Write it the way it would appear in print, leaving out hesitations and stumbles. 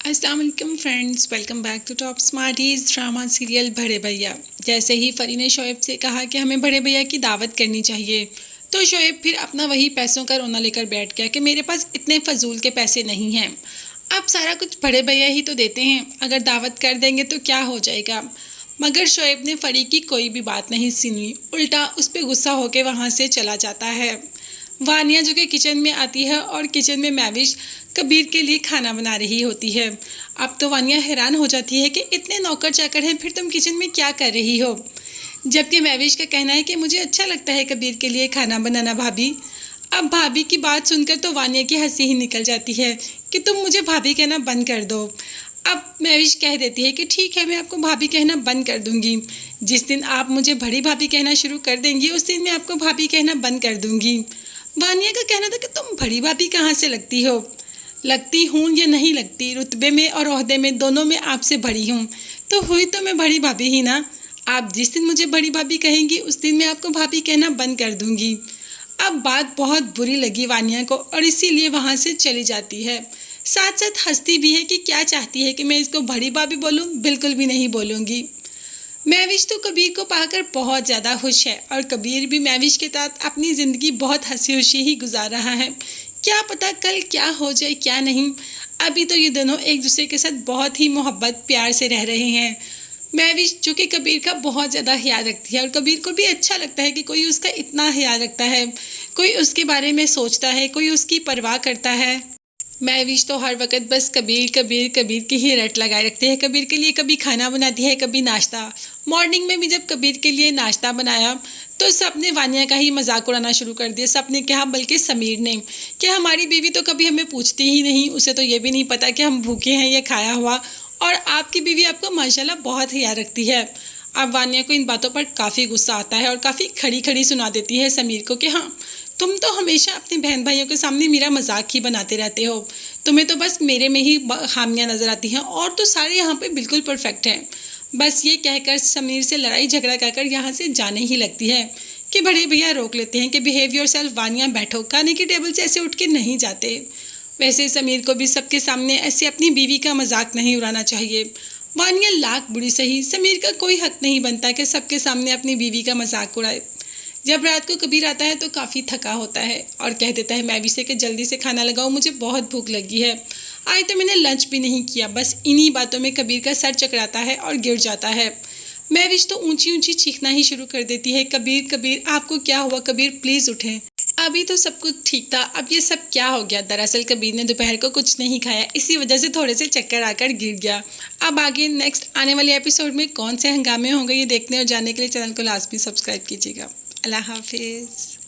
अस्सलाम वालेकुम friends, welcome back to Top Smarties drama serial Bade Bhaiya. जैसे ही फरी ने शोएब से कहा कि हमें बड़े भैया की दावत करनी चाहिए, तो शोएब फिर अपना वही पैसों का रोना लेकर बैठ गया कि मेरे पास इतने फजूल के पैसे नहीं हैं। अब सारा कुछ बड़े भैया ही तो देते हैं, अगर दावत कर देंगे तो क्या हो जाएगा। मगर शोएब ने फरी की कोई भी बात नहीं सुनी, उल्टा उस पर गुस्सा होकर वहाँ से चला जाता है। वानिया जो कि किचन में आती है और किचन में मैविश कबीर के लिए खाना बना रही होती है। अब तो वानिया हैरान हो जाती है कि इतने नौकर चाकर हैं, फिर तुम किचन में क्या कर रही हो। जबकि मैविश का कहना है कि मुझे अच्छा लगता है कबीर के लिए खाना बनाना भाभी। अब भाभी की बात सुनकर तो वानिया की हंसी ही निकल जाती है कि तुम मुझे भाभी कहना बंद कर दो। अब मैविश कह देती है कि ठीक है, मैं आपको भाभी कहना बंद कर दूंगी। जिस दिन आप मुझे बड़ी भाभी कहना शुरू कर देंगी उस दिन मैं आपको भाभी कहना बंद कर दूंगी। वानिया का कहना था कि तुम बड़ी भाभी कहाँ से लगती हो। लगती हूँ या नहीं लगती, रुतबे में और ओहदे में दोनों में आपसे बड़ी हूँ, तो हुई तो मैं बड़ी भाभी ही ना। आप जिस दिन मुझे बड़ी भाभी कहेंगी उस दिन मैं आपको भाभी कहना बंद कर दूंगी। अब बात बहुत बुरी लगी वानिया को और इसीलिए वहाँ से चली जाती है। साथ साथ हंसती भी है कि क्या चाहती है कि मैं इसको बड़ी भाभी बोलूँ, बिल्कुल भी नहीं बोलूँगी। मैविश तो कबीर को पाकर बहुत ज़्यादा खुश है और कबीर भी मैविश के साथ अपनी ज़िंदगी बहुत हंसी खुशी ही गुजार रहा है। क्या पता कल क्या हो जाए क्या नहीं। अभी तो ये दोनों एक दूसरे के साथ बहुत ही मोहब्बत प्यार से रह रहे हैं। मैविश जो कि कबीर का बहुत ज़्यादा ख्याल रखती है और कबीर को भी अच्छा लगता है कि कोई उसका इतना ख्याल रखता है, कोई उसके बारे में सोचता है, कोई उसकी परवाह करता है। महविश तो हर वक्त बस कबीर कबीर कबीर की ही रट लगाए रखती है। कबीर के लिए कभी खाना बनाती है, कभी नाश्ता। मॉर्निंग में भी जब कबीर के लिए नाश्ता बनाया तो सबने वानिया का ही मजाक उड़ाना शुरू कर दिया। सबने कहा, बल्कि समीर ने, कि हमारी बीवी तो कभी हमें पूछती ही नहीं, उसे तो ये भी नहीं पता कि हम भूखे हैं या खाया हुआ, और आपकी बीवी आपको माशाल्लाह बहुत ख्याल रखती है। अब वानिया को इन बातों पर काफ़ी गुस्सा आता है और काफ़ी खड़ी खड़ी सुना देती है समीर को कि हाँ, तुम तो हमेशा अपने बहन भाइयों के सामने मेरा मजाक ही बनाते रहते हो, तुम्हें तो बस मेरे में ही खामियां नज़र आती हैं और तो सारे यहाँ पे बिल्कुल परफेक्ट हैं। बस ये कहकर समीर से लड़ाई झगड़ा कर यहाँ से जाने ही लगती है कि बड़े भैया रोक लेते हैं कि बिहेव योरसेल्फ वानिया, बैठो, खाने की टेबल से ऐसे उठ के नहीं जाते। वैसे समीर को भी सबके सामने ऐसे अपनी बीवी का मजाक नहीं उड़ाना चाहिए। वानिया लाख बुरी सही, समीर का कोई हक नहीं बनता कि सबके सामने अपनी बीवी का मजाक उड़ाए। जब रात को कबीर आता है तो काफ़ी थका होता है और कह देता है मैविश से कि जल्दी से खाना लगाओ, मुझे बहुत भूख लगी है, आज तो मैंने लंच भी नहीं किया। बस इन्हीं बातों में कबीर का सर चकराता है और गिर जाता है। मैविश तो ऊंची ऊंची चीखना ही शुरू कर देती है, कबीर कबीर आपको क्या हुआ, कबीर प्लीज़ उठें। अभी तो सब कुछ ठीक था, अब ये सब क्या हो गया। दरअसल कबीर ने दोपहर को कुछ नहीं खाया, इसी वजह से थोड़े से चक्कर आकर गिर गया। अब आगे नेक्स्ट आने वाले एपिसोड में कौन से हंगामे होंगे ये देखने और जानने के लिए चैनल को लाजमी सब्सक्राइब कीजिएगा। अल्लाह हाफिज़।